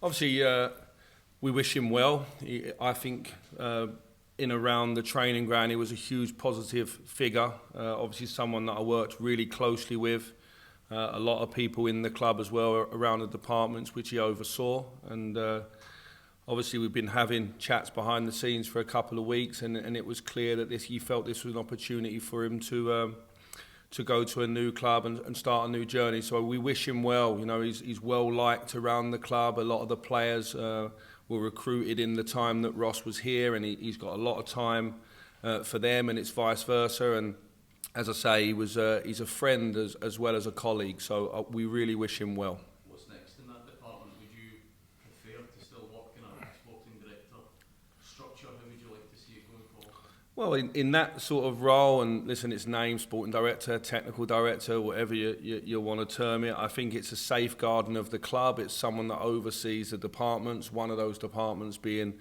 Obviously, we wish him well. I think in around the training ground, he was a huge positive figure. Obviously, someone that I worked really closely with. A lot of people in the club as well around the departments, which he oversaw. And obviously, we've been having chats behind the scenes for a couple of weeks, and it was clear that he felt this was an opportunity for him to go to a new club and start a new journey. So we wish him well. You know, he's well liked around the club. A lot of the players were recruited in the time that Ross was here, and he's got a lot of time for them, and it's vice versa. And as I say, he's a friend as well as a colleague. So we really wish him well. What's next in that department? Would you prefer to still work in a sporting director structure? How would you like to see it going forward? Well, in that sort of role, and listen, it's named sporting director, technical director, whatever you want to term it. I think it's a safeguarding of the club. It's someone that oversees the departments, one of those departments being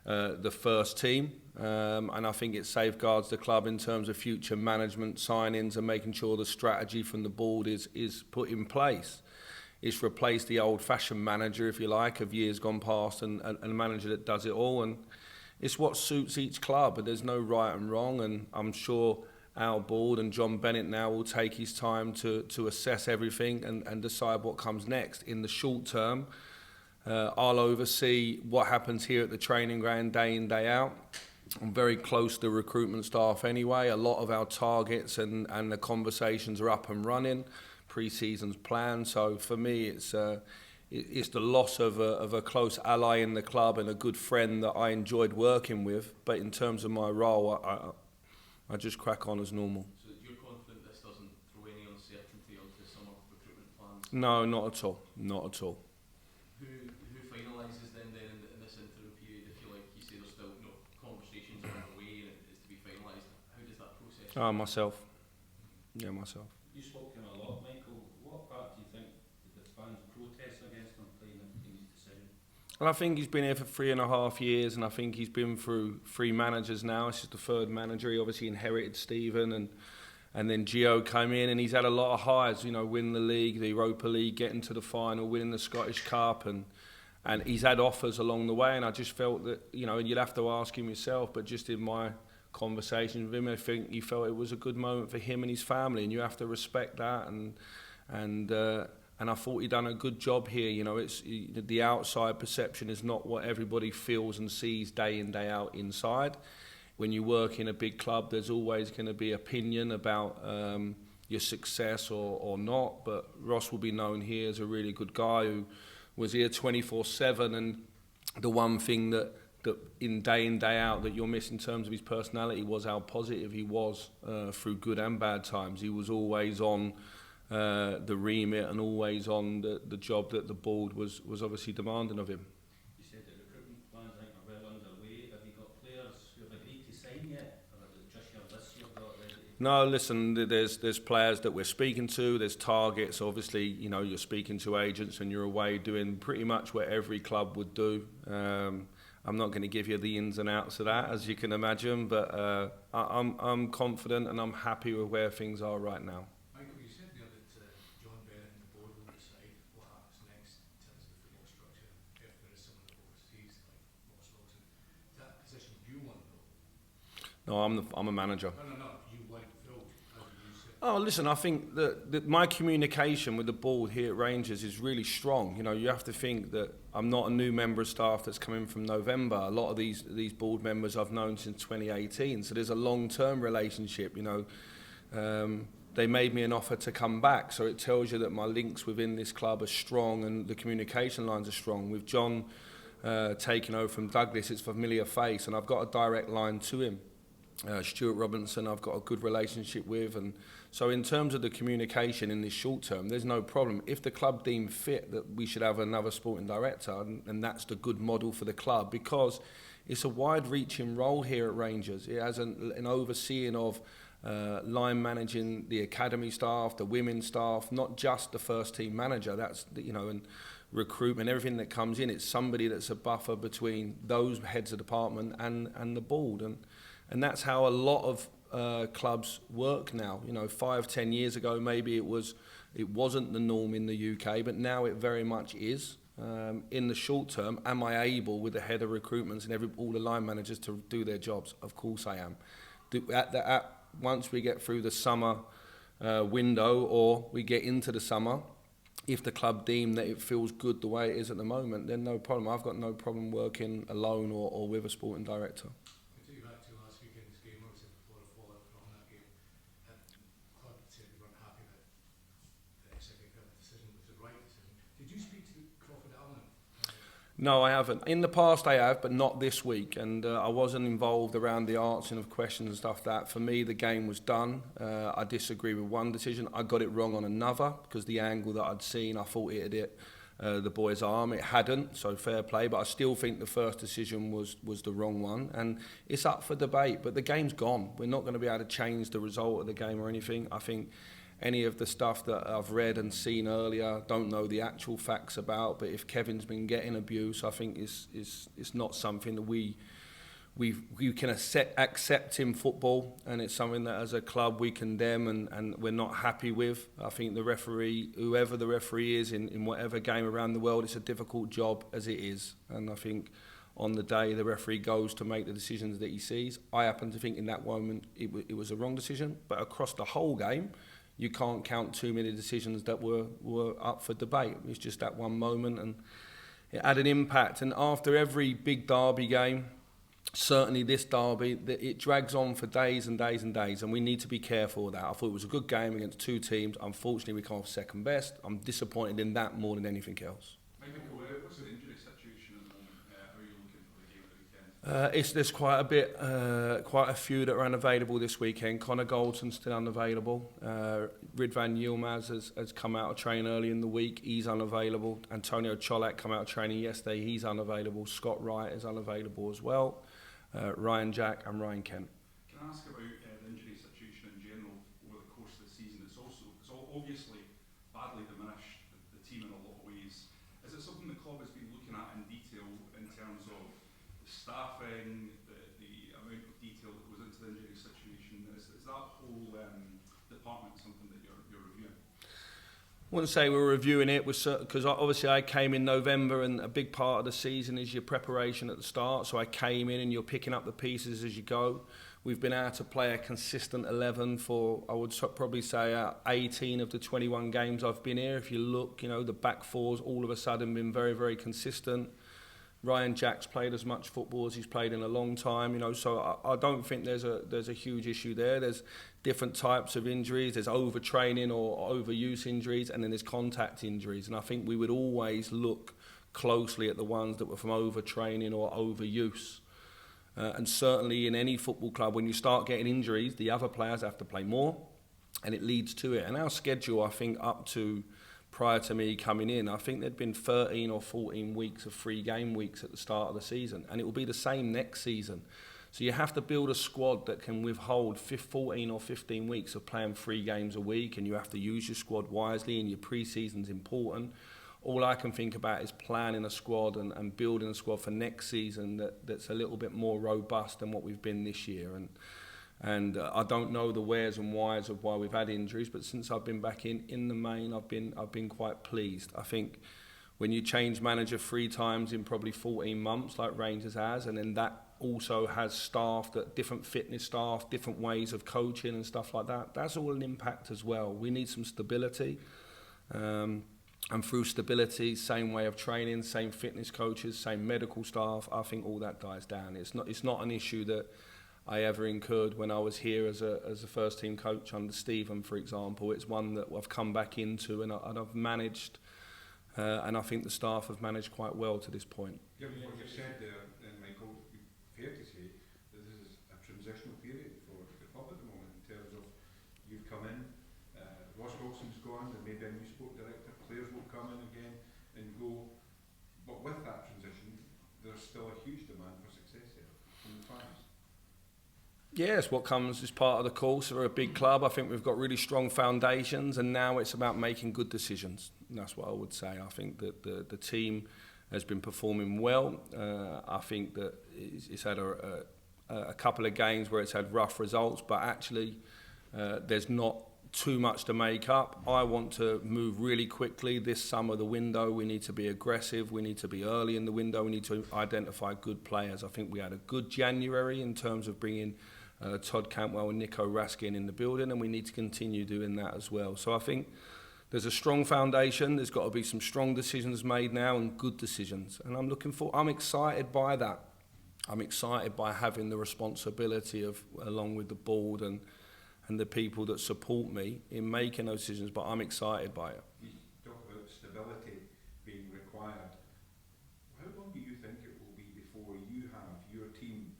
the first team. And I think it safeguards the club in terms of future management signings and making sure the strategy from the board is put in place. It's replaced the old-fashioned manager, if you like, of years gone past, and a manager that does it all. And it's what suits each club, but there's no right and wrong. And I'm sure our board and John Bennett now will take his time to assess everything and decide what comes next. In the short term, I'll oversee what happens here at the training ground day in, day out. I'm very close to the recruitment staff anyway. A lot of our targets and the conversations are up and running. Pre-season's planned. So for me, it's the loss of a close ally in the club and a good friend that I enjoyed working with. But in terms of my role, I just crack on as normal. So you're confident this doesn't throw any uncertainty onto some of the recruitment plans? No, not at all. Not at all. Who finalises then in this interim period? If you like, you say there's still conversations on the way and it is to be finalised. How does that process? Myself. Yeah, myself. You spoke to him a lot, Michael. What part do you think the fans protest against him playing in his decision? Well, I think he's been here for 3.5 years, and I think he's been through 3 managers now. This is the 3rd manager. He obviously inherited Stephen, and then Gio came in, and he's had a lot of highs. You know, winning the league, the Europa League, getting to the final, winning the Scottish Cup, and he's had offers along the way. And I just felt that, you know, and you'd have to ask him yourself, but just in my conversations with him, I think he felt it was a good moment for him and his family, and you have to respect that. And I thought he'd done a good job here. You know, it's the outside perception is not what everybody feels and sees day in, day out inside. When you work in a big club, there's always going to be opinion about your success or not. But Ross will be known here as a really good guy who was here 24/7. And the one thing that in, day out, that you'll miss in terms of his personality was how positive he was through good and bad times. He was always on the remit and always on the job that the board was obviously demanding of him. You said the recruitment plans I think are well underway. Have you got players who have agreed to sign yet? Or is it just your list you've got ready? No, listen, there's players that we're speaking to, there's targets. Obviously, you know, you're speaking to agents and you're away doing pretty much what every club would do. I'm not going to give you the ins and outs of that, as you can imagine, but I'm confident and I'm happy with where things are right now. Michael, you said there that John Bennett and the board will decide what happens next in terms of the football structure if there is someone overseas like Ross Wilson. Is that a position you want though? No, I'm a manager. No. You want filled. How do you say? Oh, listen, I think that my communication with the board here at Rangers is really strong. You know, you have to think that I'm not a new member of staff that's come in from November. A lot of these board members I've known since 2018, so there's a long-term relationship. You know, they made me an offer to come back, so it tells you that my links within this club are strong and the communication lines are strong. With John taking over from Douglas, it's a familiar face, and I've got a direct line to him. Stuart Robinson I've got a good relationship with, and so in terms of the communication in this short term, there's no problem. If the club deem fit that we should have another sporting director, and that's the good model for the club, because it's a wide-reaching role here at Rangers. It has an overseeing of line managing the academy staff, the women's staff, not just the first team manager. That's, you know, and recruitment, everything that comes in. It's somebody that's a buffer between those heads of department and the board, and that's how a lot of clubs work now. You know, 5-10 years ago, maybe it wasn't the norm in the UK, but now it very much is. In the short term, am I able, with the head of recruitments and all the line managers, to do their jobs? Of course I am. Once we get through the summer window, or we get into the summer, if the club deem that it feels good the way it is at the moment, then no problem. I've got no problem working alone or with a sporting director. I took you back to last weekend's game, obviously before the fallout from that game. The club said they weren't happy that the second decision was the right decision. Did you speak to Crawford Allen? No, I haven't. In the past I have, but not this week. And I wasn't involved around the answering of questions and stuff like that. For me, the game was done. I disagree with one decision. I got it wrong on another, because the angle that I'd seen, I thought it hit the boy's arm. It hadn't, so fair play. But I still think the first decision was the wrong one. And it's up for debate, but the game's gone. We're not going to be able to change the result of the game or anything. I think any of the stuff that I've read and seen earlier, don't know the actual facts about, but if Kevin's been getting abuse, I think it's not something that we can accept in football, and it's something that as a club we condemn and we're not happy with. I think the referee, whoever the referee is in whatever game around the world, it's a difficult job as it is, and I think on the day the referee goes to make the decisions that he sees, I happen to think in that moment it was a wrong decision, but across the whole game, you can't count too many decisions that were up for debate. It's just that one moment, and it had an impact. And after every big derby game, certainly this derby, it drags on for days and days and days, and we need to be careful of that. I thought it was a good game against two teams. Unfortunately, we come off second best. I'm disappointed in that more than anything else. Michael, what's the injury situation at the moment? How are you looking for the game at the weekend? There's quite a few that are unavailable this weekend. Connor Goldson's still unavailable. Ridvan Yilmaz has come out of training early in the week. He's unavailable. Antonio Cholak come out of training yesterday. He's unavailable. Scott Wright is unavailable as well. Ryan Jack and Ryan Kent. Can I ask about the injury situation in general over the course of the season? It's obviously badly diminished the team in a lot of ways. Is it something the club has been looking at in detail in terms of the staffing, the amount of detail that goes into the injury situation? Is that whole department something that you're reviewing? I wouldn't say we're reviewing it because obviously I came in November, and a big part of the season is your preparation at the start. So I came in and you're picking up the pieces as you go. We've been able to play a consistent 11 for, I would probably say, 18 of the 21 games I've been here. If you look, the back fours all of a sudden been very, very consistent. Ryan Jack's played as much football as he's played in a long time, so I don't think there's a huge issue there. There's different types of injuries. There's overtraining or overuse injuries, and then there's contact injuries. And I think we would always look closely at the ones that were from overtraining or overuse. And certainly in any football club, when you start getting injuries, the other players have to play more, and it leads to it. And our schedule, I think, up to prior to me coming in, I think there'd been 13 or 14 weeks of free game weeks at the start of the season, and it will be the same next season. So you have to build a squad that can withhold 14 or 15 weeks of playing 3 games a week, and you have to use your squad wisely, and your pre-season's important. All I can think about is planning a squad and building a squad for next season that's a little bit more robust than what we've been this year. And I don't know the wheres and whys of why we've had injuries, but since I've been back in the main, I've been quite pleased. I think when you change manager 3 times in probably 14 months, like Rangers has, and then that also has staff, that different fitness staff, different ways of coaching and stuff like that, that's all an impact as well. We need some stability. And through stability, same way of training, same fitness coaches, same medical staff, I think all that dies down. It's not an issue that I ever incurred when I was here as a first team coach under Stephen, for example. It's one that I've come back into and I've managed, and I think the staff have managed quite well to this point. Given what you've said there, Michael, fair to say that this is a transitional period for the club at the moment in terms of you've come in, Ross Wilson's gone, there may be a new sport director, players will come in again and go, but with that transition, there's still a huge demand for success here from the fans. Yes, what comes as part of the course. We're a big club. I think we've got really strong foundations, and now it's about making good decisions. And that's what I would say. I think that the team has been performing well. I think that it's had a couple of games where it's had rough results, but actually there's not too much to make up. I want to move really quickly. This summer, the window, we need to be aggressive. We need to be early in the window. We need to identify good players. I think we had a good January in terms of bringing Todd Cantwell and Nico Raskin in the building, and we need to continue doing that as well. So I think there's a strong foundation. There's got to be some strong decisions made now and good decisions. And I'm excited by that. I'm excited by having the responsibility of, along with the board and the people that support me in making those decisions, but I'm excited by it. You talk about stability being required. How long do you think it will be before you have your team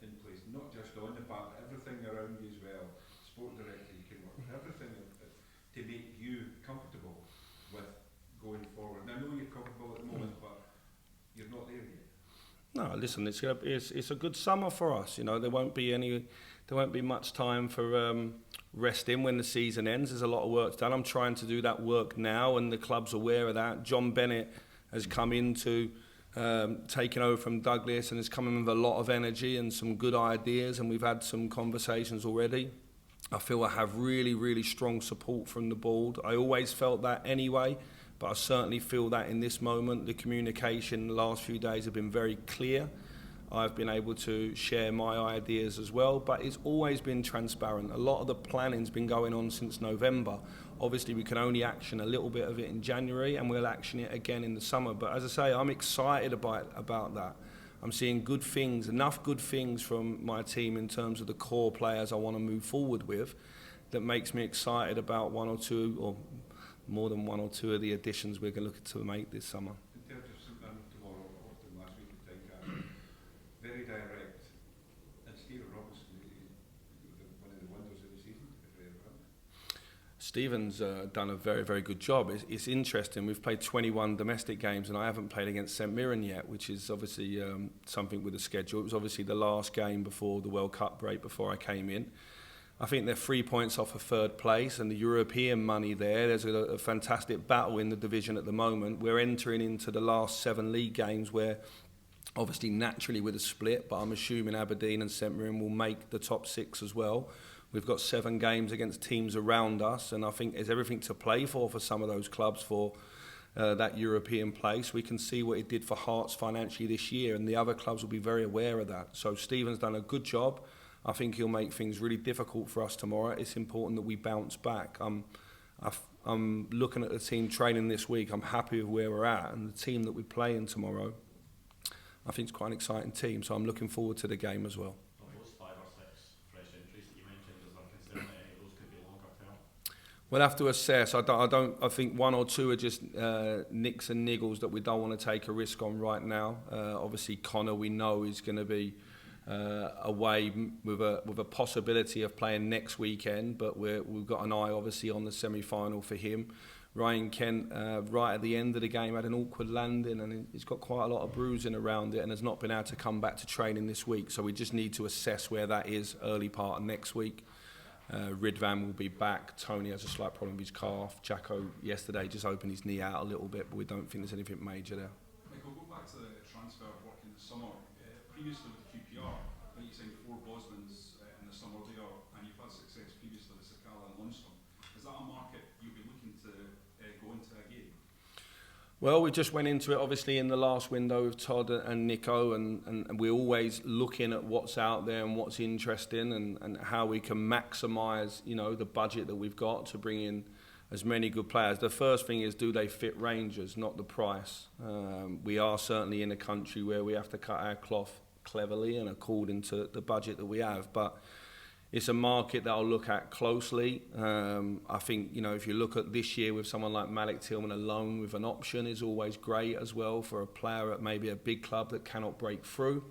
in place, not just on the park, everything around you as well, sport director, you can work with everything to make you comfortable with going forward? And I know you're comfortable at the moment, but you're not there yet. No, listen, it's a good summer for us. You know, there won't be much time for resting when the season ends. There's a lot of work done. I'm trying to do that work now, and the club's aware of that. John Bennett has come into taking over from Douglas and has come in with a lot of energy and some good ideas, and we've had some conversations already. I feel I have really, really strong support from the board. I always felt that anyway, but I certainly feel that in this moment. The communication the last few days have been very clear. I've been able to share my ideas as well, but it's always been transparent. A lot of the planning's been going on since November. Obviously, we can only action a little bit of it in January, and we'll action it again in the summer. But as I say, I'm excited about that. I'm seeing good things, enough good things from my team in terms of the core players I want to move forward with, that makes me excited about one or two, or more than one or two of the additions we're going to look to make this summer. In terms of tomorrow, or last week, I think, very direct, and Stephen Robinson, one of the wonders of the season, if they ever run. Stephen's done a very, very good job. It's interesting. We've played 21 domestic games, and I haven't played against St Mirren yet, which is obviously something with the schedule. It was obviously the last game before the World Cup break, before I came in. I think they're 3 points off of third place, and the European money there. There's a fantastic battle in the division at the moment. We're entering into the last 7 league games where, obviously, naturally with a split, but I'm assuming Aberdeen and St Mirren will make the top 6 as well. We've got 7 games against teams around us, and I think there's everything to play for some of those clubs for that European place. We can see what it did for Hearts financially this year, and the other clubs will be very aware of that. So Stephen's done a good job. I think he'll make things really difficult for us tomorrow. It's important that we bounce back. I'm looking at the team training this week. I'm happy with where we're at, and the team that we're playing tomorrow, I think it's quite an exciting team. So I'm looking forward to the game as well. Of those 5 or 6 fresh entries that you mentioned, is there concern that any of those could be longer term? We'll have to assess. I think 1 or 2 are just nicks and niggles that we don't want to take a risk on right now. Obviously, Connor, we know, is going to be away with a possibility of playing next weekend, but we've got an eye obviously on the semi-final for him. Ryan Kent, right at the end of the game, had an awkward landing, and he's got quite a lot of bruising around it and has not been able to come back to training this week. So we just need to assess where that is early part of next week. Ridvan will be back. Tony has a slight problem with his calf. Jacko yesterday just opened his knee out a little bit, but we don't think there's anything major there. Michael, go back to the transfer work in the summer. Previously with QPR, I think you signed 4 Bosmans in the summer there, and you've had success previously with Sakala and Lundstrom. Is that a market you'll be looking to go into again? Well, we just went into it obviously in the last window with Todd and Nico, and we're always looking at what's out there and what's interesting, and how we can maximise, you know, the budget that we've got to bring in as many good players. The first thing is, do they fit Rangers, not the price. We are certainly in a country where we have to cut our cloth cleverly and according to the budget that we have, but it's a market that I'll look at closely. I think, you know, if you look at this year with someone like Malik Tillman alone with an option is always great as well for a player at maybe a big club that cannot break through.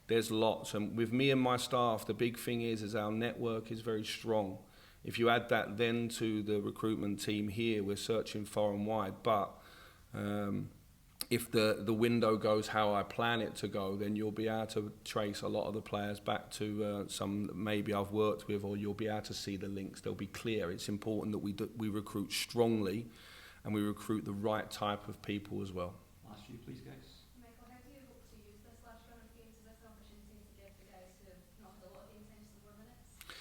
There's lots, and with me and my staff, the big thing is our network is very strong. If you add that then to the recruitment team here, we're searching far and wide, but if the window goes how I plan it to go, then you'll be able to trace a lot of the players back to some that maybe I've worked with, or you'll be able to see the links. They'll be clear. It's important that we recruit strongly, and we recruit the right type of people as well. Last few, please, guys. Michael, how do you hope to use this last run of games? Is this an opportunity to give the guys who have not had a lot of game time some more minutes?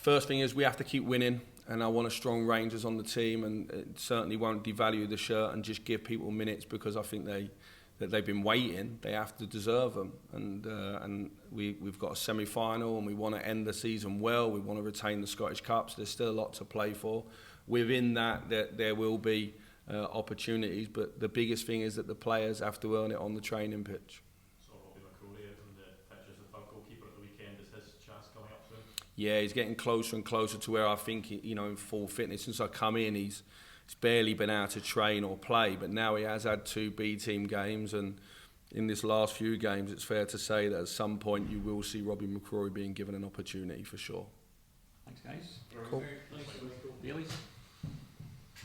first thing is we have to keep winning, and I want a strong Rangers on the team, and it certainly won't devalue the shirt and just give people minutes because I think they've been waiting. They have to deserve them, and we've got a semi-final, and we want to end the season well. We want to retain the Scottish Cups. There's still a lot to play for. Within that, there will be opportunities, but the biggest thing is that the players have to earn it on the training pitch. So Robbie McCrory out on the pitch as the third goalkeeper at the weekend. Is his chance coming up soon? Yeah, he's getting closer and closer to where I think, in full fitness. Since I come in, he's barely been able to train or play, but now he has had 2 B team games, and in this last few games, it's fair to say that at some point you will see Robbie McCrory being given an opportunity for sure. Thanks, guys. Cool. Bailey's.